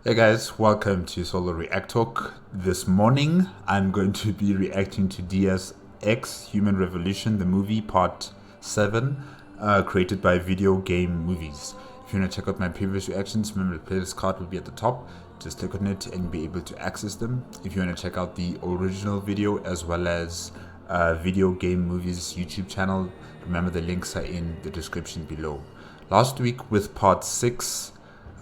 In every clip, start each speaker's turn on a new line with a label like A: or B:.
A: Hey guys, welcome to Solo React Talk. This morning I'm going to be reacting to Deus Ex Human Revolution, the movie part 7, created by Video Game Movies. If you want to check out my previous reactions, remember the playlist card will be at the top. Just click on it and you'll be able to access them. If you want to check out the original video as well as Video Game Movies YouTube channel, remember the links are in the description below. Last week with part 6,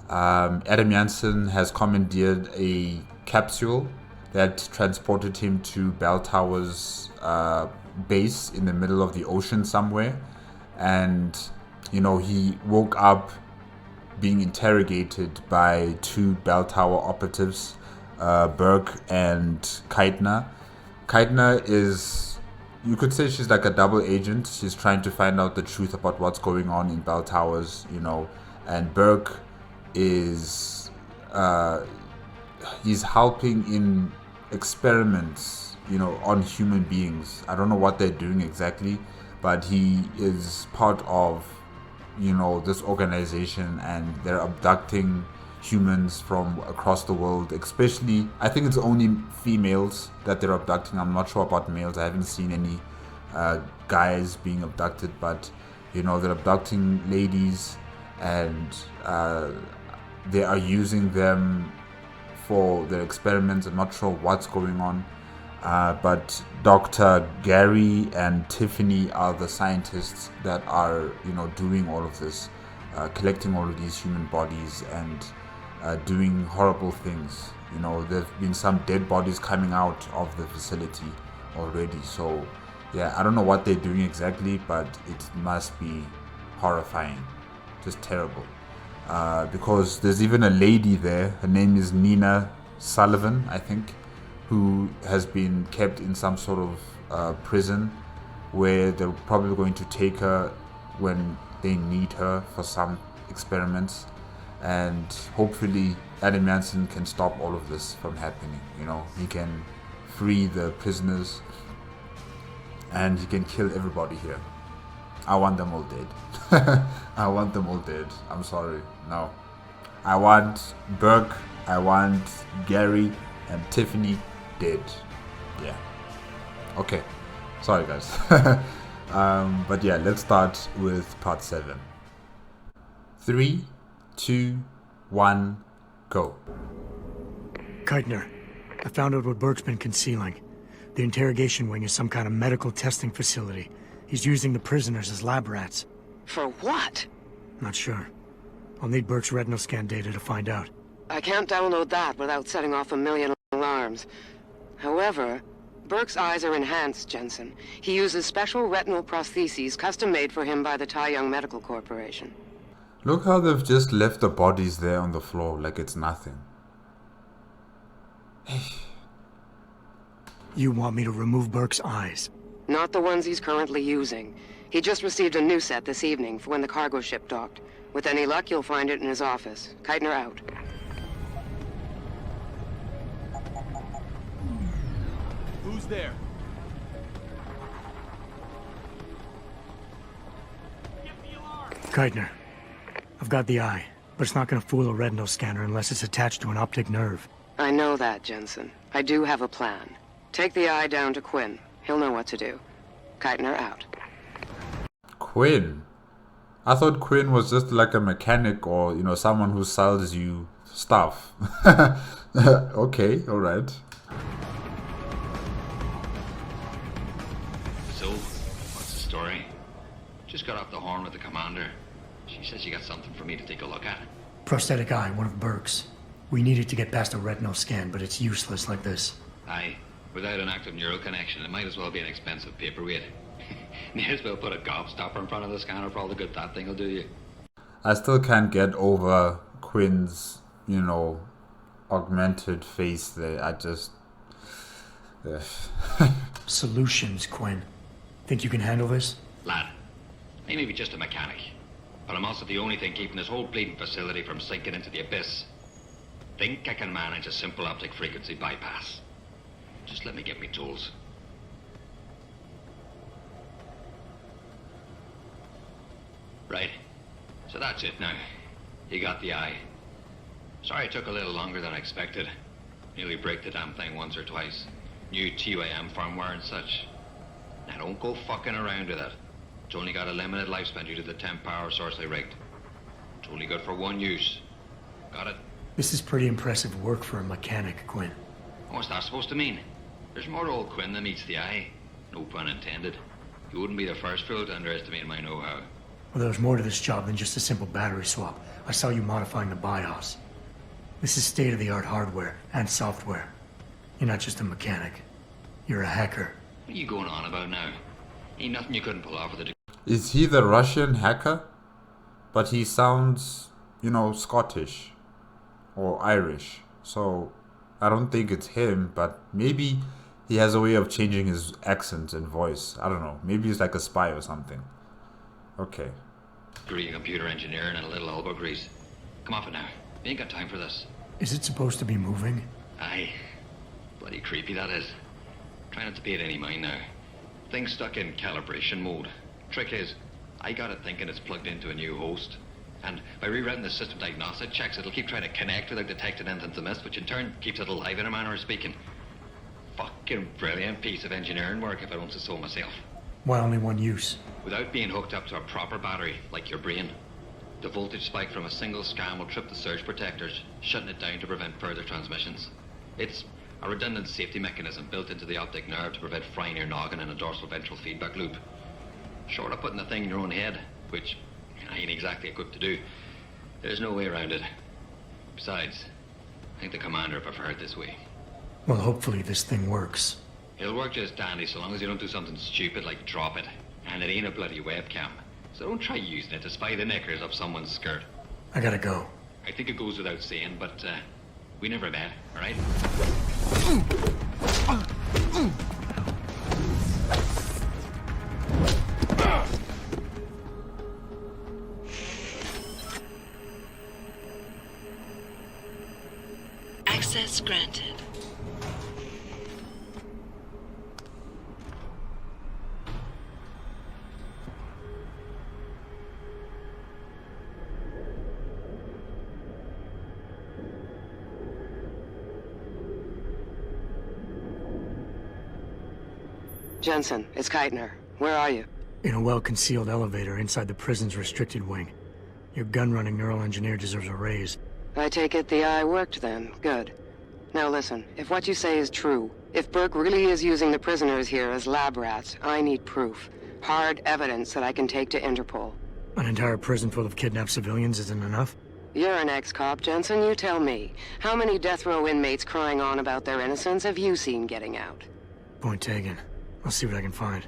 A: Adam Jansen has commandeered a capsule that transported him to Bell Tower's base in the middle of the ocean somewhere. And, he woke up being interrogated by two Bell Tower operatives, Burke and Keitner. Keitner is, you could say she's like a double agent. She's trying to find out the truth about what's going on in Bell Towers, and Burke is he's helping in experiments on human beings. I don't know what they're doing exactly, but he is part of this organization, and they're abducting humans from across the world. Especially, I think it's only females that they're abducting. I'm not sure about males. I haven't seen any guys being abducted, but they're abducting ladies, and they are using them for their experiments. I'm not sure what's going on, but Dr. Gary and Tiffany are the scientists that are doing all of this, collecting all of these human bodies and doing horrible things. There have been some dead bodies coming out of the facility already. So yeah, I don't know what they're doing exactly, but it must be horrifying, just terrible. Because there's even a lady there, her name is Nina Sullivan, I think, who has been kept in some sort of prison where they're probably going to take her when they need her for some experiments. And hopefully Adam Jansen can stop all of this from happening. He can free the prisoners and he can kill everybody here. I want them all dead. I want them all dead. I'm sorry. No. I want Burke, I want Gary and Tiffany dead. Yeah. Okay. Sorry guys. But yeah, let's start with part 7. 3, 2, 1, go.
B: Keitner, I found out what Burke's been concealing. The interrogation wing is some kind of medical testing facility. He's using the prisoners as lab rats.
C: For what?
B: Not sure. I'll need Burke's retinal scan data to find out.
C: I can't download that without setting off a million alarms. However, Burke's eyes are enhanced, Jensen. He uses special retinal prostheses custom-made for him by the Tai Young Medical Corporation.
A: Look how they've just left the bodies there on the floor like it's nothing.
B: You want me to remove Burke's eyes?
C: Not the ones he's currently using. He just received a new set this evening for when the cargo ship docked. With any luck, you'll find it in his office. Keitner out.
D: Who's there?
B: Keitner, I've got the eye, but it's not gonna fool a retinal scanner unless it's attached to an optic nerve.
C: I know that, Jensen. I do have a plan. Take the eye down to Quinn. He'll know what to do. Keitner out.
A: Quinn? I thought Quinn was just like a mechanic or, someone who sells you stuff. Okay, alright.
E: So, what's the story? Just got off the horn with the commander. She says you got something for me to take a look at.
B: Prosthetic eye, one of Burke's. We needed to get past a retinal scan, but it's useless like this.
E: Aye, without an active neural connection, it might as well be an expensive paperweight. May as well put a gobstopper in front of the scanner for all the good that thing will do you.
A: I still can't get over Quinn's, augmented face there. I just...
B: Solutions, Quinn. Think you can handle this?
E: Lad, I may be just a mechanic, but I'm also the only thing keeping this whole bleeding facility from sinking into the abyss. Think I can manage a simple optic frequency bypass. Just let me get me tools. Right. So that's it now. You got the eye. Sorry it took a little longer than I expected. Nearly break the damn thing once or twice. New TYM firmware and such. Now don't go fucking around with it. It's only got a limited lifespan due to the temp power source they rigged. It's only good for one use. Got it?
B: This is pretty impressive work for a mechanic, Quinn.
E: What's that supposed to mean? There's more to old Quinn than meets the eye. No pun intended. You wouldn't be the first fool to underestimate my know-how.
B: Well, there's more to this job than just a simple battery swap. I saw you modifying the BIOS. This is state-of-the-art hardware and software. You're not just a mechanic. You're a hacker.
E: What are you going on about now? Ain't nothing you couldn't pull off with a...
A: Is he the Russian hacker? But he sounds, you know, Scottish or Irish. So I don't think it's him, but maybe he has a way of changing his accent and voice. I don't know. Maybe he's like a spy or something. Okay.
E: Degree in computer engineering and a little elbow grease. Come off it now. We ain't got time for this.
B: Is it supposed to be moving?
E: Aye. Bloody creepy that is. Try not to pay it any mind now. Thing's stuck in calibration mode. Trick is, I got it thinking it's plugged into a new host. And by rewriting the system diagnostic checks, it'll keep trying to connect without detecting anything's amiss, which in turn keeps it alive in a manner of speaking. Fucking brilliant piece of engineering work if I don't say so myself.
B: Why only one use?
E: Without being hooked up to a proper battery, like your brain. The voltage spike from a single scan will trip the surge protectors, shutting it down to prevent further transmissions. It's a redundant safety mechanism built into the optic nerve to prevent frying your noggin in a dorsal ventral feedback loop. Short of putting the thing in your own head, which I ain't exactly equipped to do, there's no way around it. Besides, I think the commander preferred it this way.
B: Well, hopefully this thing works.
E: It'll work just dandy so long as you don't do something stupid like drop it. And it ain't a bloody webcam. So don't try using it to spy the knickers of someone's skirt.
B: I gotta go.
E: I think it goes without saying, but we never met, alright?
F: Access granted.
C: Jensen, it's Keitner. Where are you?
B: In a well-concealed elevator inside the prison's restricted wing. Your gun-running neural engineer deserves a raise.
C: I take it the eye worked then. Good. Now listen, if what you say is true, if Burke really is using the prisoners here as lab rats, I need proof. Hard evidence that I can take to Interpol.
B: An entire prison full of kidnapped civilians isn't enough?
C: You're an ex-cop, Jensen. You tell me. How many death row inmates crying on about their innocence have you seen getting out?
B: Point taken. I'll see what I can find.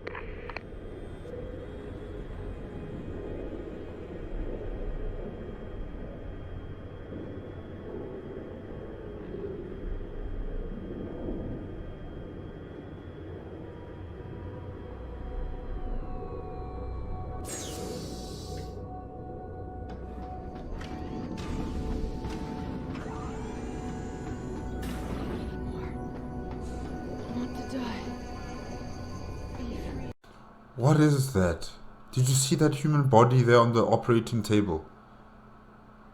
A: What is that? Did you see that human body there on the operating table?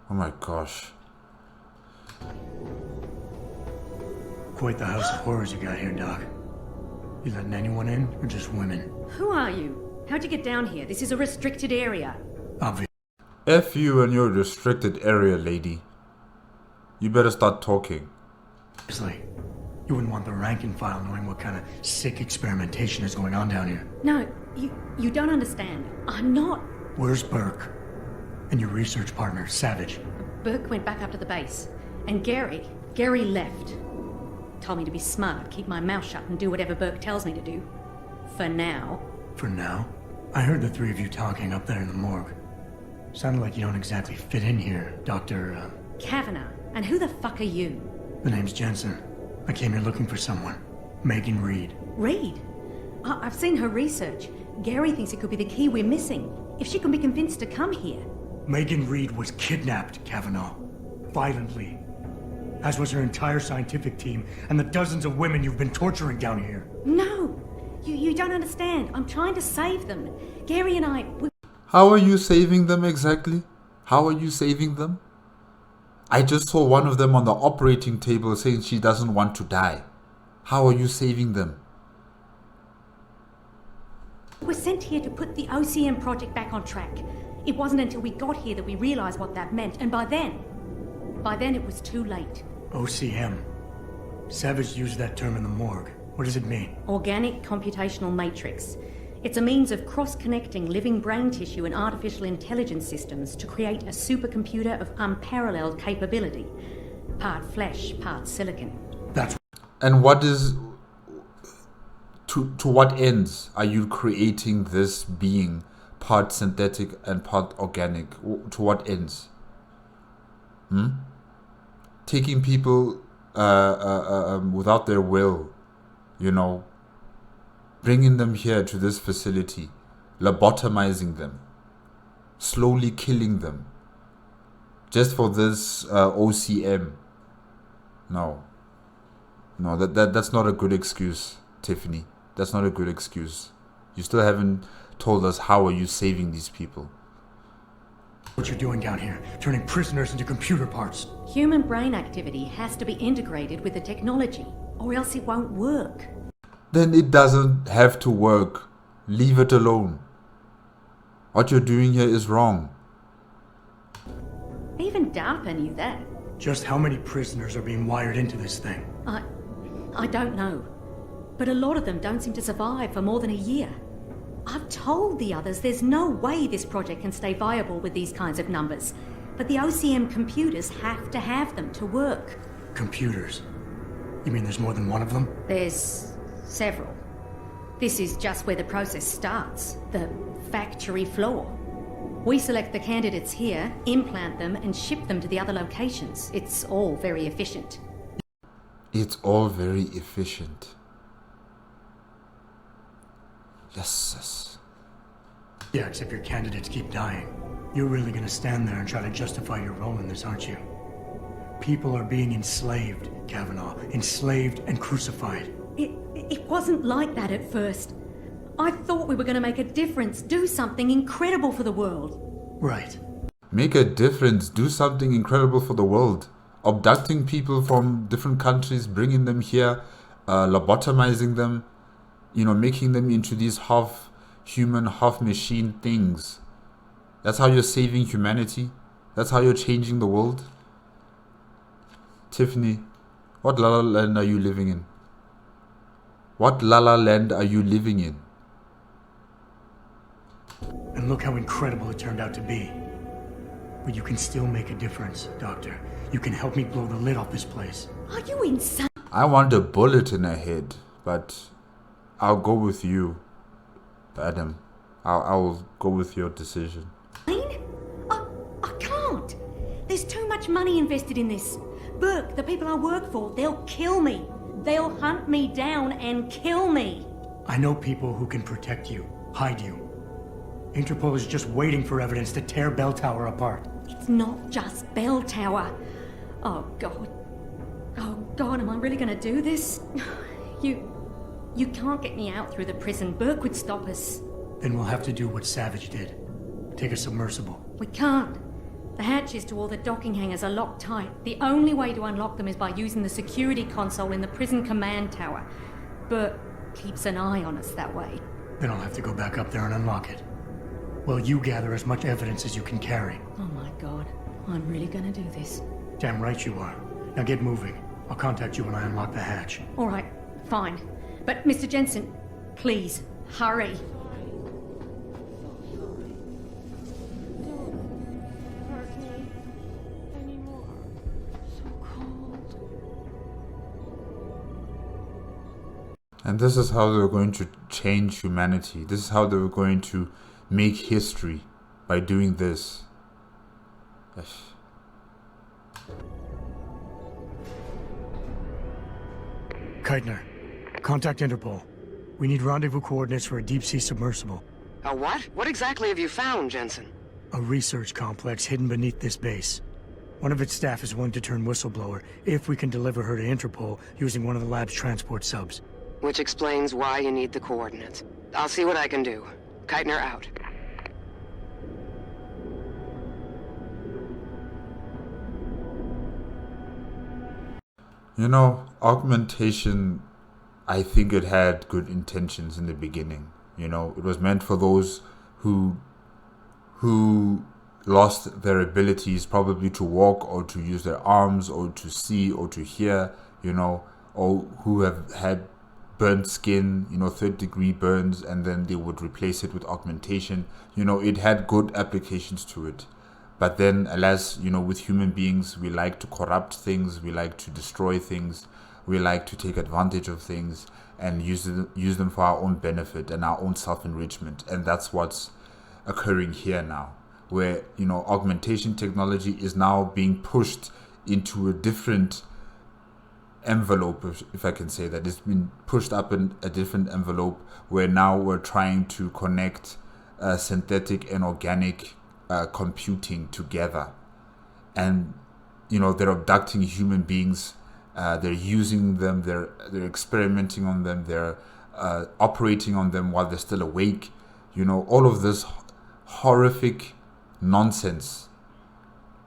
A: Oh my gosh.
B: Quite the house of horrors you got here, Doc. You letting anyone in, or just women?
G: Who are you? How'd you get down here? This is a restricted area.
B: Obviously.
A: F you and your restricted area, lady. You better start talking.
B: You wouldn't want the rank and file knowing what kind of sick experimentation is going on down here.
G: No, you don't understand. I'm not.
B: Where's Burke? And your research partner, Savage?
G: Burke went back up to the base. And Gary left. Told me to be smart, keep my mouth shut, and do whatever Burke tells me to do. For now.
B: For now? I heard the three of you talking up there in the morgue. Sounded like you don't exactly fit in here, Dr.
G: Kavanagh. And who the fuck are you?
B: The name's Jensen. I came here looking for someone. Megan Reed.
G: Reed? I've seen her research. Gary thinks it could be the key we're missing. If she can be convinced to come here.
B: Megan Reed was kidnapped, Kavanagh. Violently. As was her entire scientific team and the dozens of women you've been torturing down here.
G: No! You don't understand. I'm trying to save them. Gary and
A: How are you saving them exactly? How are you saving them? I just saw one of them on the operating table saying she doesn't want to die. How are you saving them?
G: We're sent here to put the OCM project back on track. It wasn't until we got here that we realised what that meant, and by then it was too late.
B: OCM. Savage used that term in the morgue. What does it mean?
G: Organic Computational Matrix. It's a means of cross-connecting living brain tissue and artificial intelligence systems to create a supercomputer of unparalleled capability. Part flesh, part silicon.
B: That's...
A: And what is... To what ends are you creating this being, part synthetic and part organic? To what ends? Taking people without their will, you know, bringing them here to this facility, lobotomizing them, slowly killing them, just for this OCM. No, that's not a good excuse, Tiffany. That's not a good excuse. You still haven't told us how are you saving these people.
B: What you're doing down here, turning prisoners into computer parts.
G: Human brain activity has to be integrated with the technology, or else it won't work.
A: Then it doesn't have to work. Leave it alone. What you're doing here is wrong.
G: Even DARPA knew that.
B: Just how many prisoners are being wired into this thing?
G: I don't know. But a lot of them don't seem to survive for more than a year. I've told the others there's no way this project can stay viable with these kinds of numbers. But the OCM computers have to have them to work.
B: Computers? You mean there's more than one of them?
G: There's several. This is just where the process starts, the factory floor. We select the candidates here, implant them, and ship them to the other locations. It's all very efficient.
A: It's all very efficient. Yes.
B: Yeah, except your candidates keep dying. You're really gonna stand there and try to justify your role in this, aren't you? People are being enslaved, Kavanaugh. Enslaved and crucified.
G: It wasn't like that at first. I thought we were going to make a difference, do something incredible for the world.
B: Right.
A: Make a difference, do something incredible for the world. Abducting people from different countries, bringing them here, lobotomizing them, you know, making them into these half human, half machine things. That's how you're saving humanity. That's how you're changing the world. Tiffany, what La La Land are you living in? What La La Land are you living in?
B: And look how incredible it turned out to be. But you can still make a difference, Doctor. You can help me blow the lid off this place.
G: Are you insane?
A: I want a bullet in her head, but I'll go with you, Adam. I'll go with your decision.
G: I can't. There's too much money invested in this. Burke, the people I work for, they'll kill me. They'll hunt me down and kill me.
B: I know people who can protect you, hide you. Interpol is just waiting for evidence to tear Bell Tower apart.
G: It's not just Bell Tower. Oh, God. Oh, God, am I really going to do this? You can't get me out through the prison. Burke would stop us.
B: Then we'll have to do what Savage did. Take a submersible.
G: We can't. The hatches to all the docking hangars are locked tight. The only way to unlock them is by using the security console in the prison command tower. Burke keeps an eye on us that way.
B: Then I'll have to go back up there and unlock it. Well, you gather as much evidence as you can carry.
G: Oh my God, I'm really gonna do this.
B: Damn right you are. Now get moving. I'll contact you when I unlock the hatch.
G: All right, fine. But Mr. Jensen, please, hurry.
A: And this is how they were going to change humanity. This is how they were going to make history, by doing this.
B: Keitner, contact Interpol. We need rendezvous coordinates for a deep-sea submersible.
C: A what? What exactly have you found, Jensen?
B: A research complex hidden beneath this base. One of its staff is willing to turn whistleblower if we can deliver her to Interpol using one of the lab's transport subs.
C: Which explains why you need the coordinates. I'll see what I can do. Keitner out.
A: Augmentation, I think it had good intentions in the beginning. It was meant for those who lost their abilities, probably to walk or to use their arms or to see or to hear, or who have had burnt skin, third-degree burns, and then they would replace it with augmentation. It had good applications to it. But then, alas, with human beings, we like to corrupt things, we like to destroy things, we like to take advantage of things and use them for our own benefit and our own self-enrichment. And that's what's occurring here now, where, augmentation technology is now being pushed into a different envelope, if I can say that. It's been pushed up in a different envelope where now we're trying to connect synthetic and organic computing together, and they're abducting human beings, they're using them, they're experimenting on them, they're operating on them while they're still awake, all of this horrific nonsense.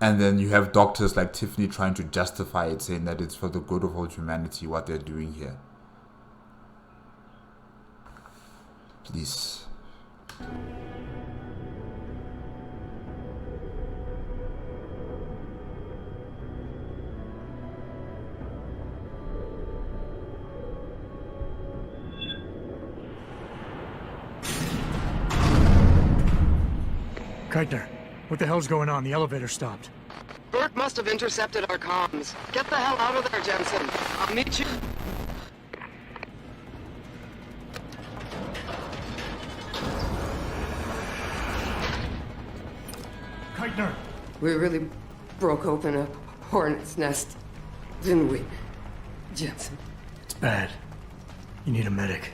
A: And then you have doctors like Tiffany trying to justify it, saying that it's for the good of all humanity what they're doing here. Please.
B: Keitner, what the hell's going on? The elevator stopped.
C: Burke must have intercepted our comms. Get the hell out of there, Jensen. I'll meet you.
B: Keitner!
C: We really broke open a hornet's nest, didn't we, Jensen?
B: It's bad. You need a medic.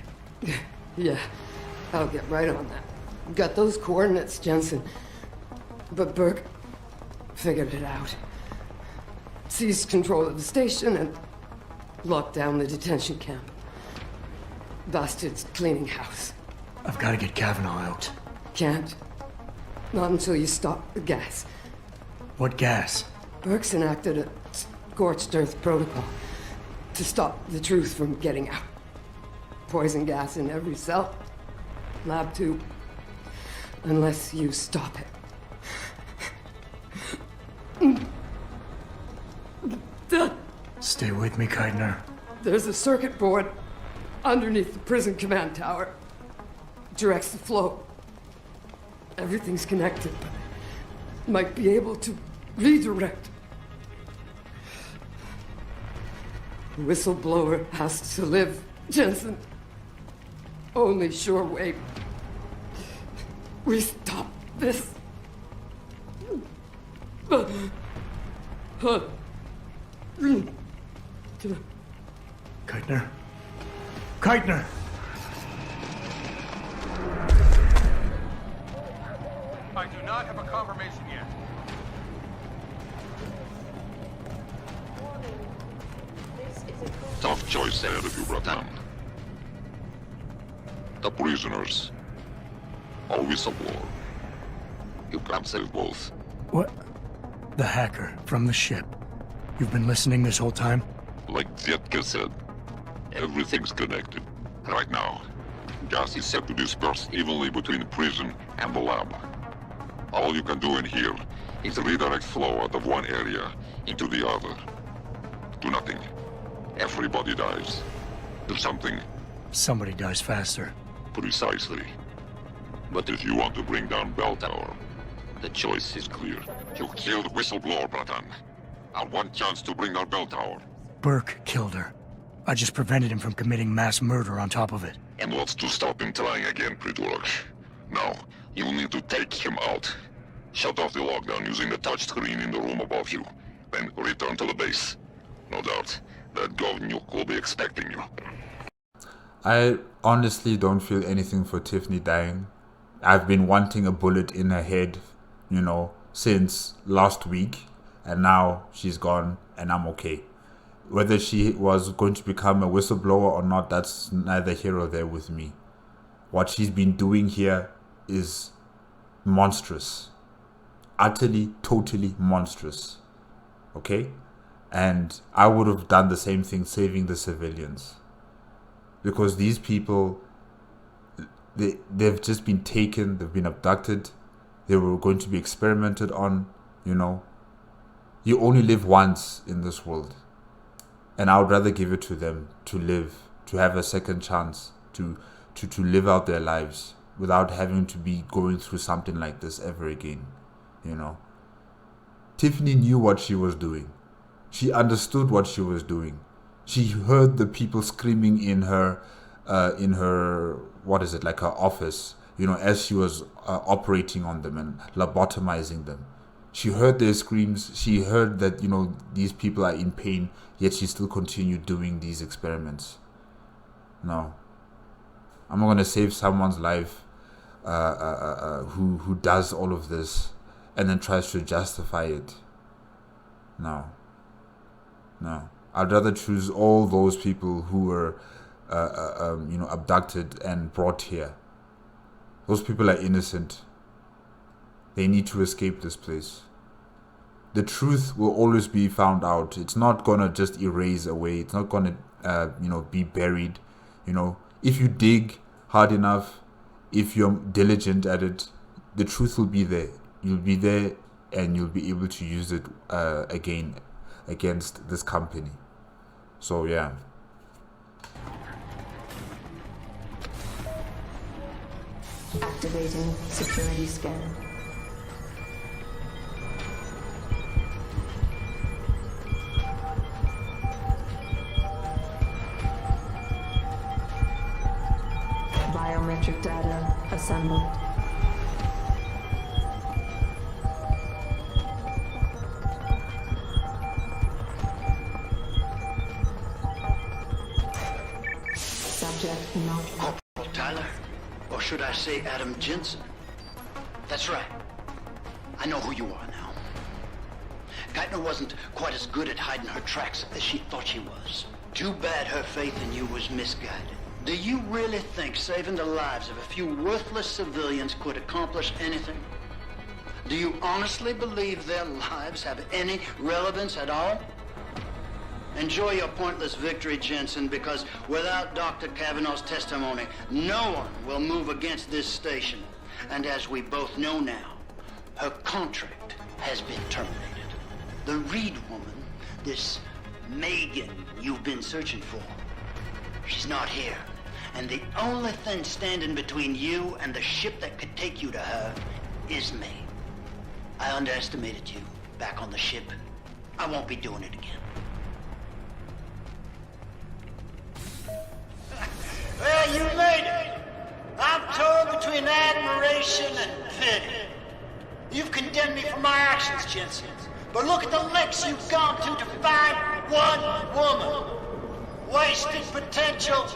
C: Yeah, I'll get right on that. Got those coordinates, Jensen. But Burke figured it out. Seized control of the station and locked down the detention camp. Bastard's cleaning house.
B: I've got to get Kavanaugh out.
C: Can't. Not until you stop the gas.
B: What gas?
C: Burke's enacted a scorched earth protocol to stop the truth from getting out. Poison gas in every cell. Lab tube. Unless you stop it.
B: Stay with me, Keitner.
C: There's a circuit board underneath the prison command tower. Directs the flow. Everything's connected, but might be able to redirect. The whistleblower has to live, Jensen. Only sure way we stop this.
B: Keitner? Keitner!
D: I do not have a confirmation yet.
F: Tough choice ahead of you, Bratan. The prisoners. Or whistleblower. You can't save both.
B: What? The hacker from the ship. You've been listening this whole time?
F: Like Zetka said, everything's connected. Right now, gas is set to disperse evenly between the prison and the lab. All you can do in here is redirect flow out of one area into the other. Do nothing. Everybody dies. Do something.
B: Somebody dies faster.
F: Precisely. But if you want to bring down Bell Tower, the choice is clear. You killed Whistleblower, Bratan. Our one chance to bring down Bell Tower.
B: Burke killed her. I just prevented him from committing mass murder on top of it.
F: And what's to stop him trying again, Prydurok? Now, you'll need to take him out. Shut off the lockdown using the touchscreen in the room above you. Then return to the base. No doubt, that Govnuke will be expecting you.
A: I honestly don't feel anything for Tiffany dying. I've been wanting a bullet in her head, since last week. And now she's gone and I'm okay. Whether she was going to become a whistleblower or not, that's neither here or there with me. What she's been doing here is monstrous. Utterly, totally monstrous. Okay? And I would have done the same thing, saving the civilians. Because these people, they've just been taken, they've been abducted, they were going to be experimented on, you know. You only live once in this world. And I would rather give it to them to live, to have a second chance, to live out their lives without having to be going through something like this ever again, you know. Tiffany knew what she was doing. She understood what she was doing. She heard the people screaming in her, what is it, like her office, you know, as she was operating on them and lobotomizing them. She heard their screams. She heard that, you know, these people are in pain, yet she still continued doing these experiments. No. I'm not going to save someone's life who does all of this and then tries to justify it. No. I'd rather choose all those people who were, you know, abducted and brought here. Those people are innocent. They need to escape this place. The truth will always be found out. It's not gonna just erase away. It's not gonna, you know, be buried. You know, if you dig hard enough, if you're diligent at it, the truth will be there. You'll be there, and you'll be able to use it again against this company. So yeah.
H: Activating security scan. Biometric data assembled. Subject not.
I: Corporal Tyler, or should I say Adam Jensen? That's right. I know who you are now. Geithner wasn't quite as good at hiding her tracks as she thought she was. Too bad her faith in you was misguided. Do you really think saving the lives of a few worthless civilians could accomplish anything? Do you honestly believe their lives have any relevance at all? Enjoy your pointless victory, Jensen, because without Dr. Kavanaugh's testimony, no one will move against this station. And as we both know now, her contract has been terminated. The Reed woman, this Megan you've been searching for, she's not here. And the only thing standing between you and the ship that could take you to her is me. I underestimated you back on the ship. I won't be doing it again. Well, you made it. I'm torn between admiration and pity. You've condemned me for my actions, Jensen. But look at the lengths you've gone to find one woman. Wasted potential.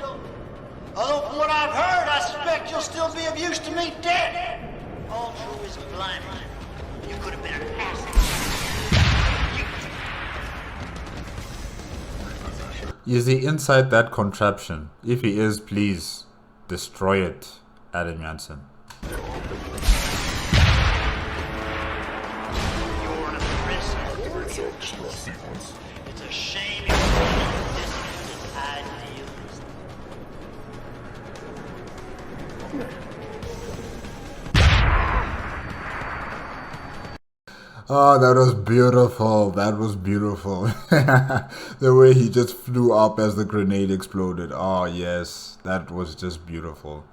I: Although from what I've heard, I suspect you'll still be of use to me dead. All true is blinding. You could have been an asshole.
A: Is he inside that contraption? If he is, please destroy it, Adam Jansen.
I: You're a prisoner. It's a shame you're this idealist.
A: Oh, that was beautiful. That was beautiful. The way he just flew up as the grenade exploded. Oh, yes. That was just beautiful.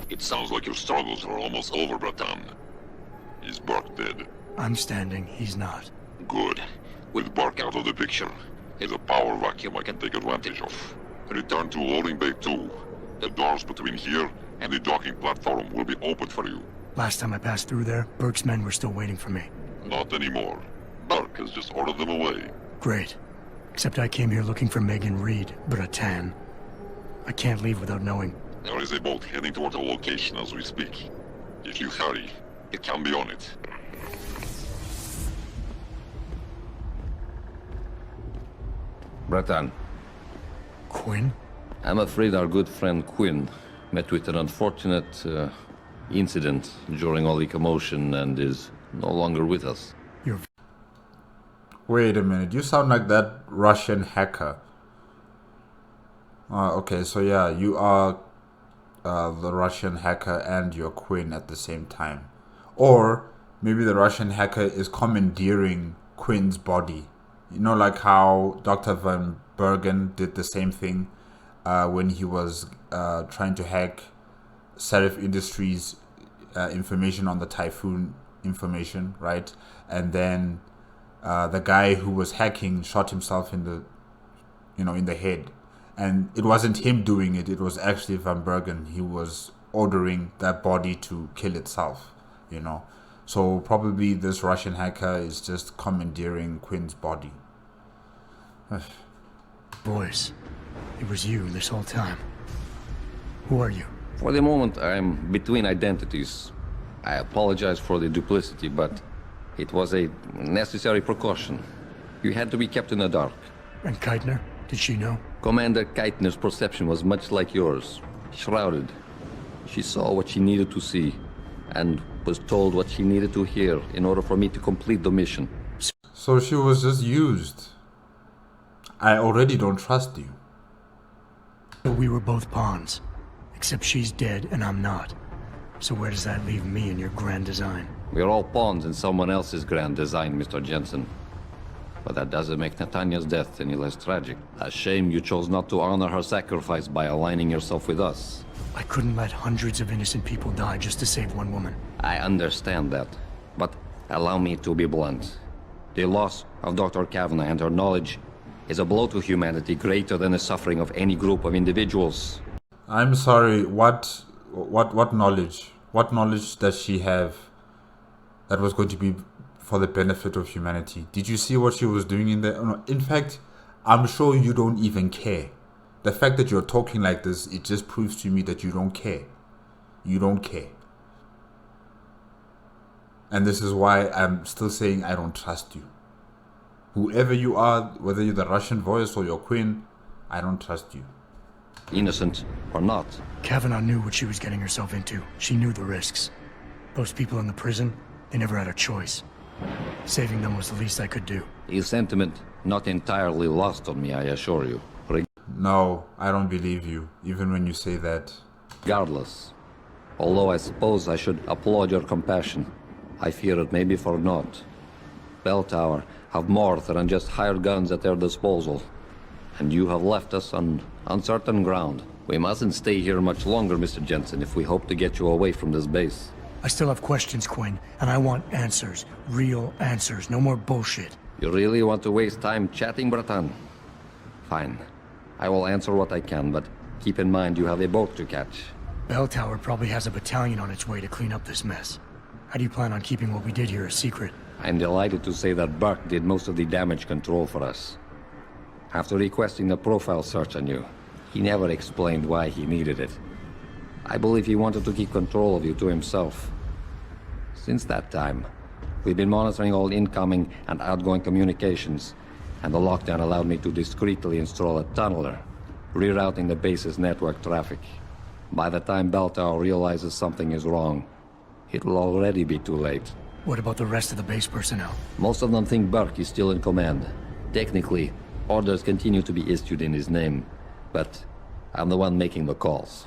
F: It sounds like your struggles are almost over, Bratan. Is Bark dead?
B: I'm standing, he's not.
F: Good. With Bark out of the picture, there's a power vacuum I can take advantage of. Return to loading bay 2. The doors between here and the docking platform will be open for you.
B: Last time I passed through there, Burke's men were still waiting for me.
F: Not anymore. Bark has just ordered them away.
B: Great. Except I came here looking for Megan Reed, Bratan. I can't leave without knowing.
F: There is a boat heading toward the location as we speak. If you hurry, it can be on it.
J: Bratan,
B: Quinn?
J: I'm afraid our good friend Quinn met with an unfortunate incident during all the commotion and is no longer with us.
A: Wait a minute, you sound like that Russian hacker. Okay, so yeah, you are the Russian hacker and your Quinn at the same time. Or maybe the Russian hacker is commandeering Quinn's body. You know, like how Dr. Van Bergen did the same thing when he was trying to hack Serif Industries information on the Typhoon information, right? And then the guy who was hacking shot himself in the head. And it wasn't him doing it, it was actually Van Bergen. He was ordering that body to kill itself, you know. So probably this Russian hacker is just commandeering Quinn's body.
B: Boys, it was you this whole time. Who are you?
J: For the moment, I'm between identities. I apologize for the duplicity, but it was a necessary precaution. You had to be kept in the dark.
B: And Keitner? Did she know?
J: Commander Keitner's perception was much like yours. Shrouded. She saw what she needed to see, and was told what she needed to hear in order for me to complete the mission.
A: So she was just used. I already don't trust you.
B: But we were both pawns. Except she's dead and I'm not. So where does that leave me in your grand design?
J: We're all pawns in someone else's grand design, Mr. Jensen. But that doesn't make Natanya's death any less tragic. A shame you chose not to honor her sacrifice by aligning yourself with us.
B: I couldn't let hundreds of innocent people die just to save one woman.
J: I understand that, but allow me to be blunt. The loss of Dr. Kavanagh and her knowledge is a blow to humanity greater than the suffering of any group of individuals.
A: I'm sorry, what knowledge? What knowledge does she have that was going to be for the benefit of humanity? Did you see what she was doing in there? In fact, I'm sure you don't even care. The fact that you're talking like this, it just proves to me that you don't care. You don't care. And this is why I'm still saying I don't trust you. Whoever you are, whether you're the Russian voice or your Quinn, I don't trust you.
J: Innocent or not.
B: Kavanagh knew what she was getting herself into. She knew the risks. Those people in the prison, they never had a choice. Saving them was the least I could do.
J: His sentiment not entirely lost on me, I assure you.
A: No, I don't believe you, even when you say that.
J: Regardless, although I suppose I should applaud your compassion, I fear it may be for naught. Bell Tower have more than just hired guns at their disposal, and you have left us on uncertain ground. We mustn't stay here much longer, Mr. Jensen, if we hope to get you away from this base.
B: I still have questions, Quinn, and I want answers. Real answers, no more bullshit.
J: You really want to waste time chatting, Bratan? Fine. I will answer what I can, but keep in mind you have a boat to catch.
B: Bell Tower probably has a battalion on its way to clean up this mess. How do you plan on keeping what we did here a secret?
J: I'm delighted to say that Burke did most of the damage control for us. After requesting the profile search on you, he never explained why he needed it. I believe he wanted to keep control of you to himself. Since that time, we've been monitoring all incoming and outgoing communications, and the lockdown allowed me to discreetly install a tunneler, rerouting the base's network traffic. By the time Bell Tower realizes something is wrong, it will already be too late.
B: What about the rest of the base personnel?
J: Most of them think Burke is still in command. Technically, orders continue to be issued in his name, but I'm the one making the calls.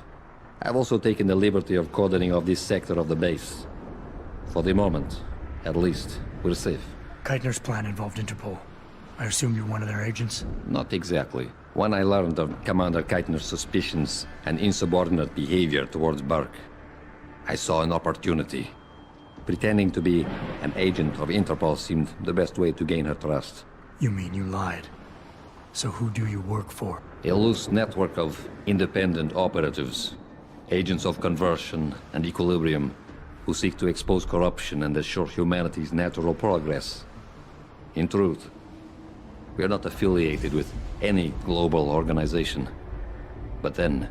J: I've also taken the liberty of coordinating of this sector of the base. For the moment, at least, we're safe.
B: Keitner's plan involved Interpol. I assume you're one of their agents?
J: Not exactly. When I learned of Commander Keitner's suspicions and insubordinate behavior towards Burke, I saw an opportunity. Pretending to be an agent of Interpol seemed the best way to gain her trust.
B: You mean you lied? So who do you work for?
J: A loose network of independent operatives, agents of conversion and equilibrium, who seek to expose corruption and assure humanity's natural progress. In truth, we are not affiliated with any global organization. But then,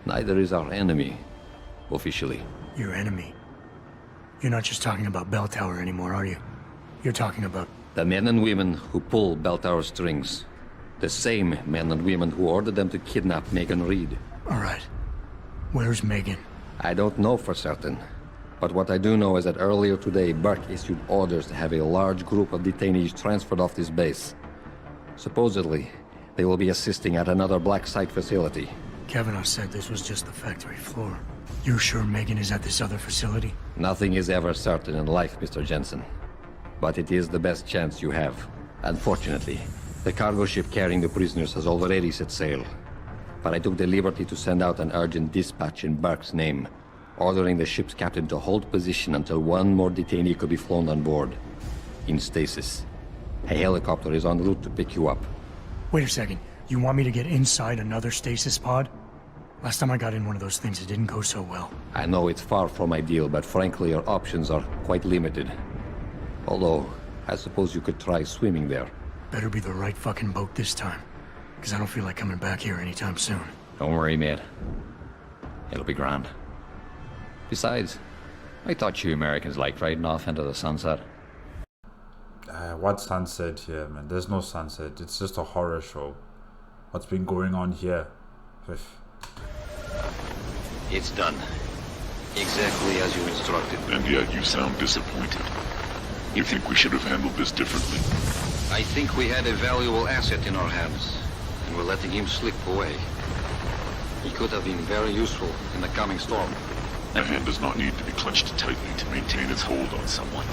J: neither is our enemy, officially.
B: Your enemy? You're not just talking about Bell Tower anymore, are you? You're talking about...
J: The men and women who pull Bell Tower strings. The same men and women who ordered them to kidnap Megan Reed.
B: All right. Where's Megan?
J: I don't know for certain. But what I do know is that earlier today, Burke issued orders to have a large group of detainees transferred off this base. Supposedly, they will be assisting at another black site facility.
B: Kavanaugh said this was just the factory floor. You're sure Megan is at this other facility?
J: Nothing is ever certain in life, Mr. Jensen. But it is the best chance you have. Unfortunately, the cargo ship carrying the prisoners has already set sail. But I took the liberty to send out an urgent dispatch in Burke's name, ordering the ship's captain to hold position until one more detainee could be flown on board. In stasis. A helicopter is en route to pick you up.
B: Wait a second. You want me to get inside another stasis pod? Last time I got in one of those things, it didn't go so well.
J: I know it's far from ideal, but frankly, your options are quite limited. Although, I suppose you could try swimming there.
B: Better be the right fucking boat this time. Because I don't feel like coming back here anytime soon.
J: Don't worry, mate. It'll be grand. Besides, I thought you Americans liked riding off into the sunset.
A: What sunset here, man? There's no sunset. It's just a horror show. What's been going on here?
E: It's done. Exactly as you instructed.
F: And yet you sound disappointed. You think we should have handled this differently?
E: I think we had a valuable asset in our hands, and we're letting him slip away. He could have been very useful in the coming storm.
F: A hand does not need to be clenched tightly to maintain its hold on someone.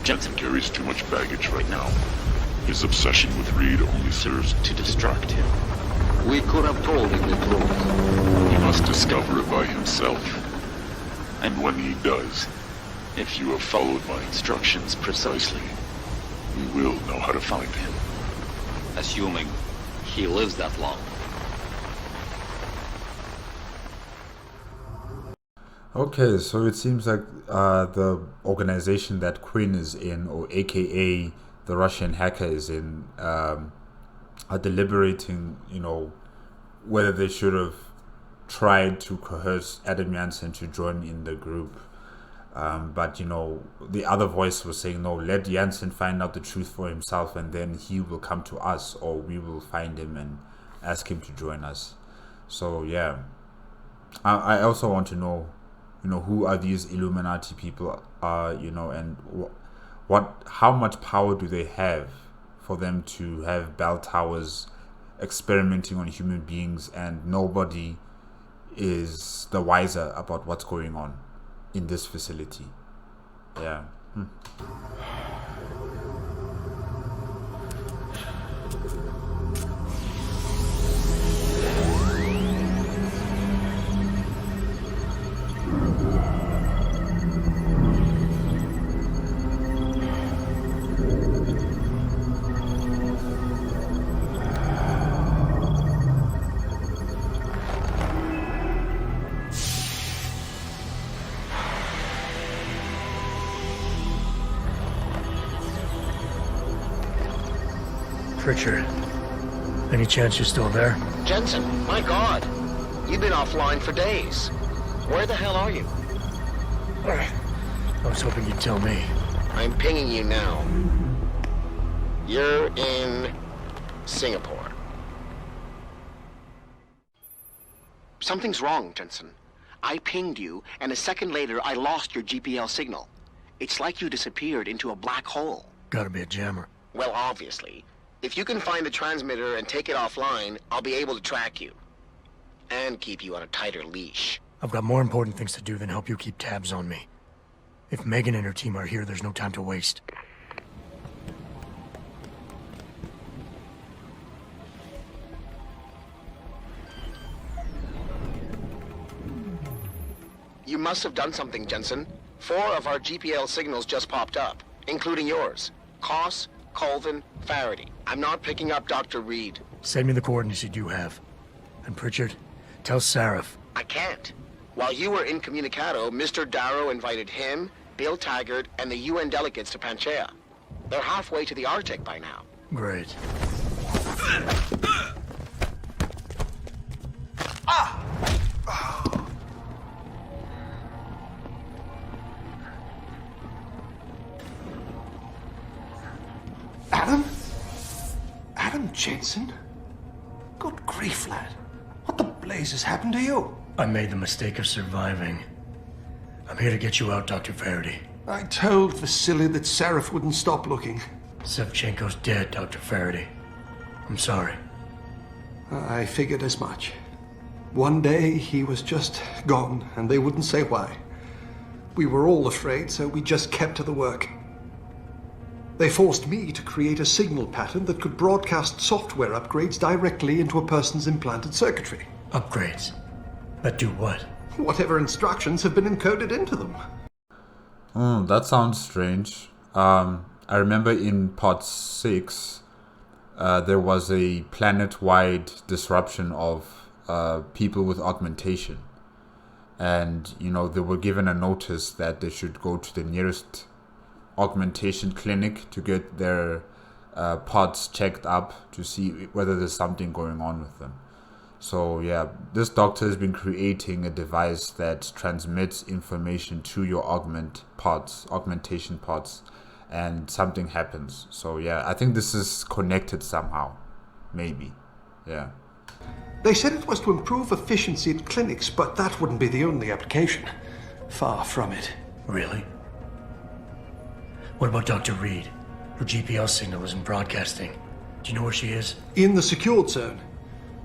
F: Jensen carries too much baggage right now. His obsession with Reed only serves to distract him.
E: We could have told him the truth.
F: He must discover it by himself. And when he does, if you have followed my instructions precisely, we will know how to find him.
E: Assuming he lives that long.
A: Okay, so it seems like the organization that Quinn is in, or aka the Russian hacker is in, are deliberating, whether they should have tried to coerce Adam Jansen to join in the group. But, the other voice was saying, no, let Jansen find out the truth for himself and then he will come to us, or we will find him and ask him to join us. So, yeah. I also want to know, who are these Illuminati people, and how much power do they have for them to have bell towers experimenting on human beings and nobody is the wiser about what's going on in this facility. Yeah.
B: Pritchard, any chance you're still there?
I: Jensen, my God. You've been offline for days. Where the hell are you?
B: I was hoping you'd tell me.
I: I'm pinging you now. You're in Singapore. Something's wrong, Jensen. I pinged you, and a second later I lost your GPL signal. It's like you disappeared into a black hole.
B: Gotta be a jammer.
I: Well, obviously. If you can find the transmitter and take it offline, I'll be able to track you. And keep you on a tighter leash.
B: I've got more important things to do than help you keep tabs on me. If Megan and her team are here, there's no time to waste.
I: You must have done something, Jensen. 4 of our GPL signals just popped up, including yours. Koss, Colvin, Faraday. I'm not picking up Dr. Reed.
B: Send me the coordinates you do have. And Pritchard, tell Sarif.
I: I can't. While you were incommunicado, Mr. Darrow invited him, Bill Taggart, and the UN delegates to Panchea. They're halfway to the Arctic by now.
B: Great.
K: Adam? Adam Jensen? Good grief, lad. What the blazes happened to you?
B: I made the mistake of surviving. I'm here to get you out, Dr. Faraday.
K: I told Vasily that Seraph wouldn't stop looking.
B: Sevchenko's dead, Dr. Faraday. I'm sorry.
K: I figured as much. One day he was just gone, and they wouldn't say why. We were all afraid, so we just kept to the work. They forced me to create a signal pattern that could broadcast software upgrades directly into a person's implanted circuitry.
B: Upgrades? That do what?
K: Whatever instructions have been encoded into them.
A: That sounds strange. I remember in part 6, there was a planet-wide disruption of people with augmentation. And, you know, they were given a notice that they should go to the nearest augmentation clinic to get their pods checked up to see whether there's something going on with them. So yeah, this doctor has been creating a device that transmits information to your augmentation pods, and something happens. So yeah, I think this is connected somehow, maybe. Yeah.
K: They said it was to improve efficiency at clinics, but that wouldn't be the only application. Far from it.
B: Really? What about Dr. Reed? Her GPL signal isn't broadcasting. Do you know where she is?
K: In the secured zone.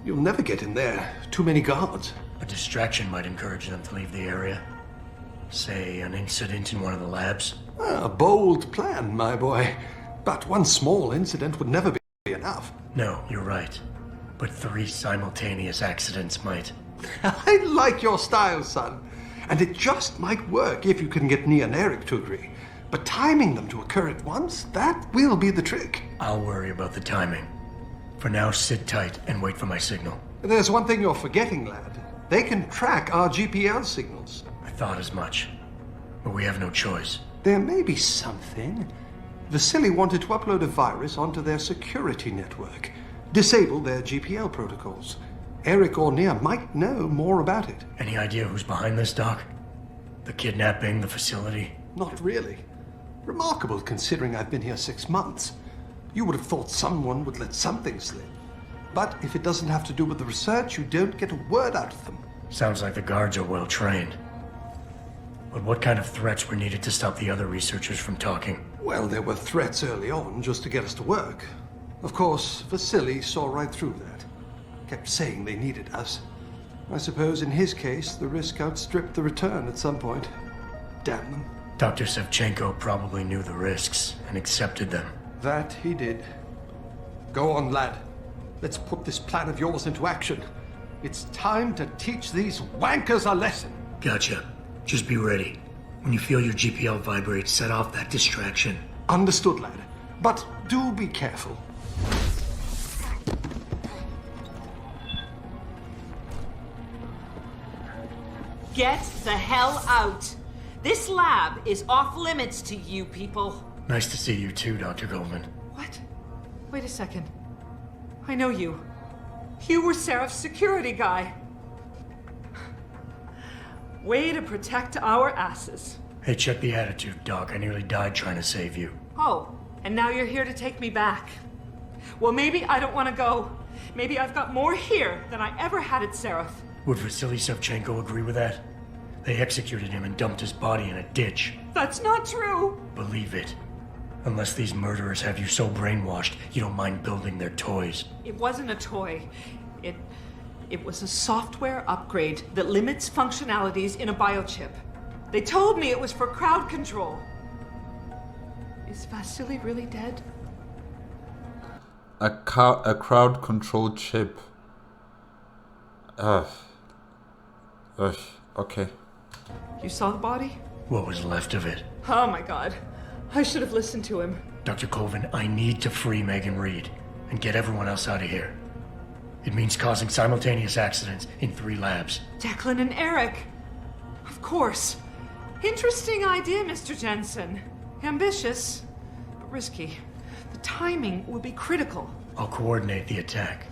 K: You'll never get in there. Too many guards.
B: A distraction might encourage them to leave the area. Say, an incident in one of the labs.
K: A bold plan, my boy. But one small incident would never be enough.
B: No, you're right. But 3 simultaneous accidents might.
K: I like your style, son. And it just might work if you can get Nia and Eric to agree. But timing them to occur at once, that will be the trick.
B: I'll worry about the timing. For now, sit tight and wait for my signal.
K: There's one thing you're forgetting, lad. They can track our GPL signals.
B: I thought as much. But we have no choice.
K: There may be something. Vasily wanted to upload a virus onto their security network. Disable their GPL protocols. Eric or Nia might know more about it.
B: Any idea who's behind this, Doc? The kidnapping, the facility?
K: Not really. Remarkable considering I've been here 6 months. You would have thought someone would let something slip. But if it doesn't have to do with the research, you don't get a word out of them.
B: Sounds like the guards are well trained. But what kind of threats were needed to stop the other researchers from talking?
K: Well, there were threats early on just to get us to work. Of course, Vasily saw right through that. Kept saying they needed us. I suppose in his case, the risk outstripped the return at some point. Damn them.
B: Dr. Sevchenko probably knew the risks and accepted them.
K: That he did. Go on, lad. Let's put this plan of yours into action. It's time to teach these wankers a lesson.
B: Gotcha. Just be ready. When you feel your GPL vibrate, set off that distraction.
K: Understood, lad. But do be careful.
L: Get the hell out! This lab is off limits to you people.
B: Nice to see you too, Dr. Goldman.
L: What? Wait a second. I know you. You were Seraph's security guy. Way to protect our asses.
B: Hey, check the attitude, Doc. I nearly died trying to save you.
L: Oh, and now you're here to take me back. Well, maybe I don't want to go. Maybe I've got more here than I ever had at Seraph.
B: Would Vasily Sevchenko agree with that? They executed him and dumped his body in a ditch.
L: That's not true.
B: Believe it. Unless these murderers have you so brainwashed, you don't mind building their toys.
L: It wasn't a toy. It was a software upgrade that limits functionalities in a biochip. They told me it was for crowd control. Is Vasily really dead?
A: A crowd control chip. Okay.
L: You saw the body?
B: What was left of it?
L: Oh my god. I should have listened to him.
B: Dr. Colvin, I need to free Megan Reed and get everyone else out of here. It means causing simultaneous accidents in 3 labs.
L: Declan and Eric. Of course. Interesting idea, Mr. Jensen. Ambitious, but risky. The timing will be critical.
B: I'll coordinate the attack.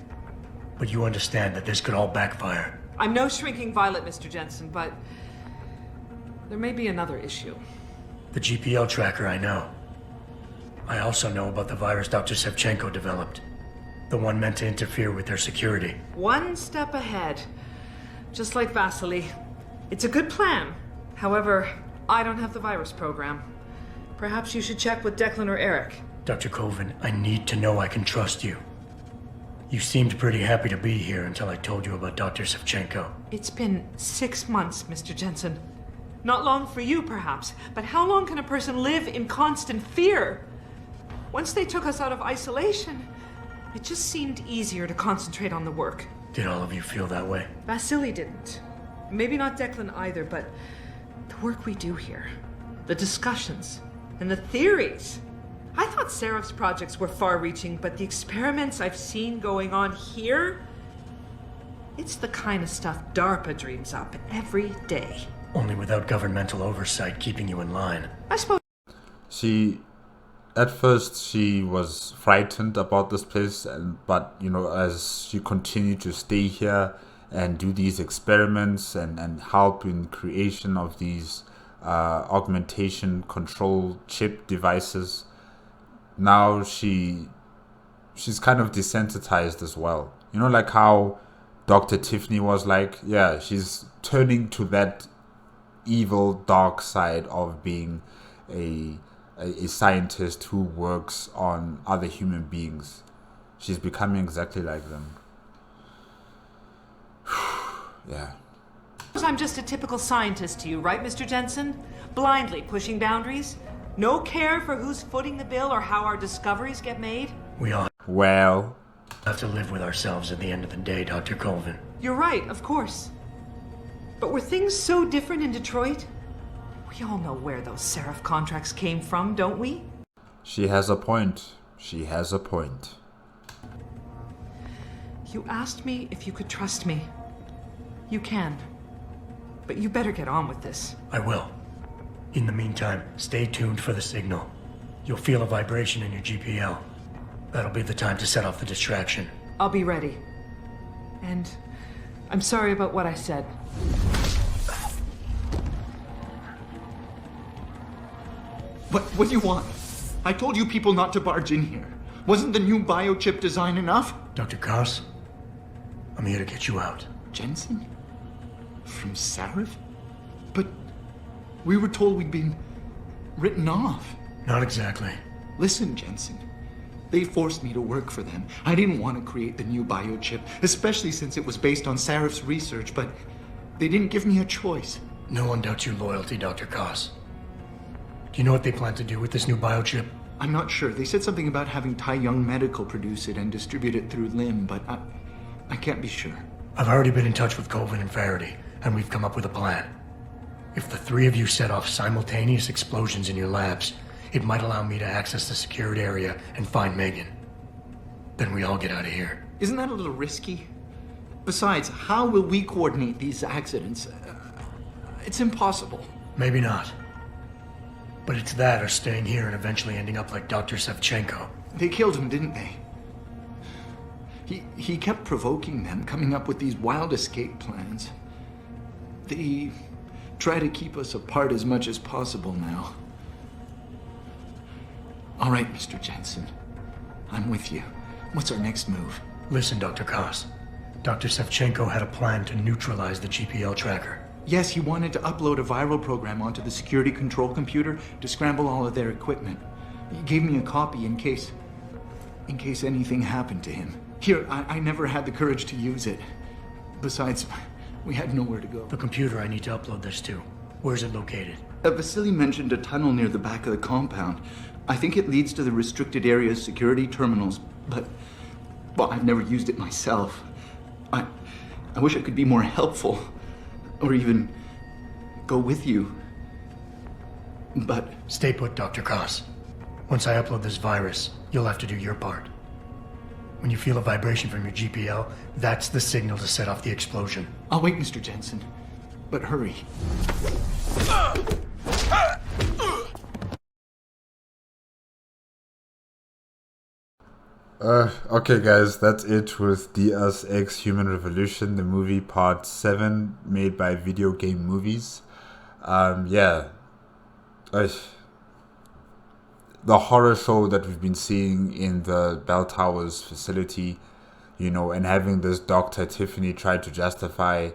B: But you understand that this could all backfire.
L: I'm no shrinking violet, Mr. Jensen, but there may be another issue.
B: The GPL tracker, I know. I also know about the virus Dr. Sevchenko developed. The one meant to interfere with their security.
L: One step ahead. Just like Vasily. It's a good plan. However, I don't have the virus program. Perhaps you should check with Declan or Eric.
B: Dr. Colvin, I need to know I can trust you. You seemed pretty happy to be here until I told you about Dr. Savchenko.
L: It's been 6 months, Mr. Jensen. Not long for you, perhaps, but how long can a person live in constant fear? Once they took us out of isolation, it just seemed easier to concentrate on the work.
B: Did all of you feel that way?
L: Vasily didn't. Maybe not Declan either, but the work we do here, the discussions, and the theories. I thought Seraph's projects were far-reaching, but the experiments I've seen going on here, it's the kind of stuff DARPA dreams up every day.
B: Only without governmental oversight keeping you in line.
L: I suppose.
A: At first she was frightened about this place, but you know, as she continued to stay here and do these experiments and help in creation of these augmentation control chip devices, now she's kind of desensitized as well. You know, like how Dr. Tiffany was like, yeah, she's turning to that evil dark side of being a scientist who works on other human beings. She's becoming exactly like them. Yeah.
L: I'm just a typical scientist to you, right, Mr. Jensen? Blindly pushing boundaries? No care for who's footing the bill or how our discoveries get made?
B: We all have to live with ourselves at the end of the day, Dr. Colvin.
L: You're right, of course. But were things so different in Detroit? We all know where those Seraph contracts came from, don't we?
A: She has a point. She has a point.
L: You asked me if you could trust me. You can. But you better get on with this.
B: I will. In the meantime, stay tuned for the signal. You'll feel a vibration in your GPL. That'll be the time to set off the distraction.
L: I'll be ready. And I'm sorry about what I said.
M: What do you want? I told you people not to barge in here. Wasn't the new biochip design enough?
B: Dr. Koss, I'm here to get you out.
M: Jensen? From Sarif? But we were told we'd been written off.
B: Not exactly.
M: Listen, Jensen. They forced me to work for them. I didn't want to create the new biochip, especially since it was based on Sarif's research, but they didn't give me a choice.
B: No one doubts your loyalty, Dr. Koss. Do you know what they plan to do with this new biochip?
M: I'm not sure. They said something about having Tai Young Medical produce it and distribute it through LIM, but I can't be sure.
B: I've already been in touch with Colvin and Faraday, and we've come up with a plan. If the three of you set off simultaneous explosions in your labs, it might allow me to access the secured area and find Megan. Then we all get out of here.
M: Isn't that a little risky? Besides, how will we coordinate these accidents? It's impossible.
B: Maybe not. But it's that or staying here and eventually ending up like Dr. Savchenko.
M: They killed him, didn't they? He kept provoking them, coming up with these wild escape plans. They try to keep us apart as much as possible now. All right, Mr. Jensen. I'm with you. What's our next move?
B: Listen, Dr. Koss. Dr. Savchenko had a plan to neutralize the GPL tracker.
M: Yes, he wanted to upload a viral program onto the security control computer to scramble all of their equipment. He gave me a copy in case anything happened to him. Here, I never had the courage to use it. Besides, we had nowhere to go.
B: The computer I need to upload this to. Where's it located?
M: Vasily mentioned a tunnel near the back of the compound. I think it leads to the restricted area's security terminals, but, well, I've never used it myself. I wish I could be more helpful. Or even go with you. But...
B: Stay put, Dr. Koss. Once I upload this virus, you'll have to do your part. When you feel a vibration from your GPL, that's the signal to set off the explosion.
M: I'll wait, Mr. Jensen. But hurry.
A: Okay guys, that's it with Deus Ex Human Revolution, the movie part 7, made by Video Game Movies. The horror show that we've been seeing in the Bell Towers facility, you know, and having this Dr. Tiffany try to justify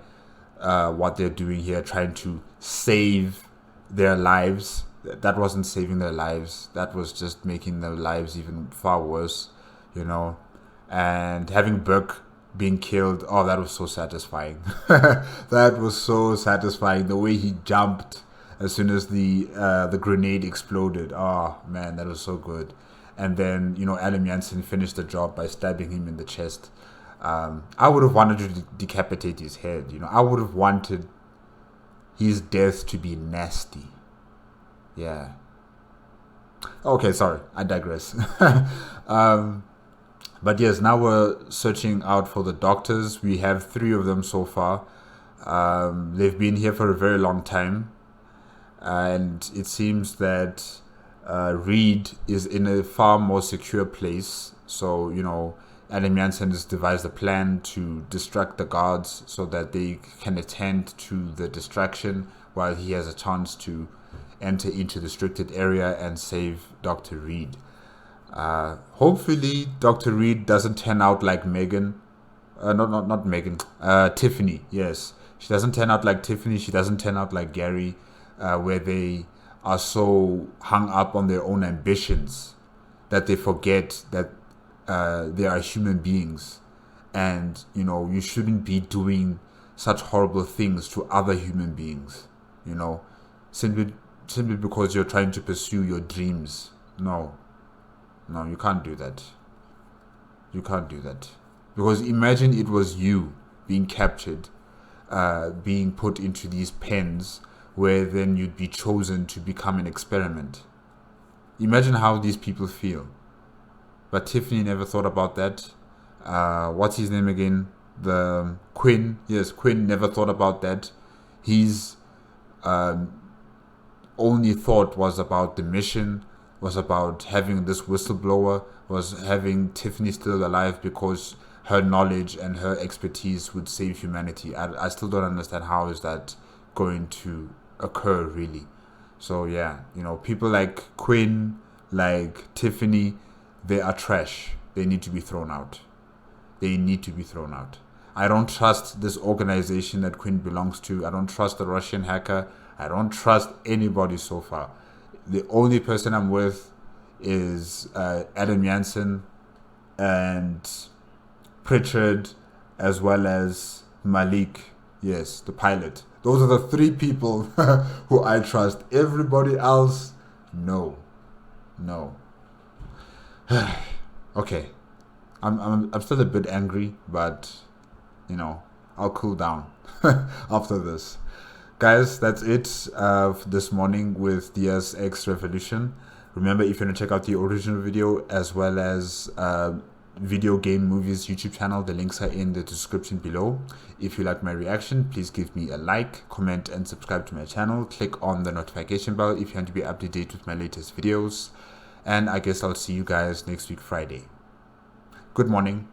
A: what they're doing here, trying to save their lives. That wasn't saving their lives. That was just making their lives even far worse, you know. And having Burke being killed, oh, that was so satisfying. That was so satisfying. The way he jumped as soon as the grenade exploded. Oh man, that was so good. And then, you know, Adam Jansen finished the job by stabbing him in the chest. I would have wanted to decapitate his head. You know, I would have wanted his death to be nasty. Yeah. Okay, sorry, I digress. But yes, now we're searching out for the doctors. We have 3 of them so far. They've been here for a very long time. And it seems that Reed is in a far more secure place. So, you know, Adam Jansen has devised a plan to distract the guards so that they can attend to the distraction while he has a chance to enter into the restricted area and save Dr. Reed. Hopefully Dr. Reed doesn't turn out like Megan. Not Megan. Tiffany, yes. She doesn't turn out like Tiffany. She doesn't turn out like Gary, where they are so hung up on their own ambitions that they forget that they are human beings. And, you know, you shouldn't be doing such horrible things to other human beings, you know, simply because you're trying to pursue your dreams. No, you can't do that. You can't do that. Because imagine it was you being captured, being put into these pens where then you'd be chosen to become an experiment. Imagine how these people feel. But Tiffany never thought about that. What's his name again? The Quinn. Yes, Quinn never thought about that. His only thought was about the mission, was about having this whistleblower, was having Tiffany still alive because her knowledge and her expertise would save humanity. I still don't understand how is that going to occur, really. So yeah, you know, people like Quinn, like Tiffany, they are trash. They need to be thrown out. They need to be thrown out. I don't trust this organization that Quinn belongs to. I don't trust the Russian hacker. I don't trust anybody so far. The only person I'm with is Adam Jansen and Pritchard, as well as Malik. Yes, the pilot. Those are the 3 people who I trust. Everybody else, no. Okay, I'm still a bit angry, but you know, I'll cool down after this. Guys, that's it this morning with Deus Ex Revolution. Remember, if you want to check out the original video as well as Video Game Movies YouTube channel, the links are in the description below. If you like my reaction, please give me a like, comment, and subscribe to my channel. Click on the notification bell if you want to be up to date with my latest videos. And I guess I'll see you guys next week, Friday. Good morning.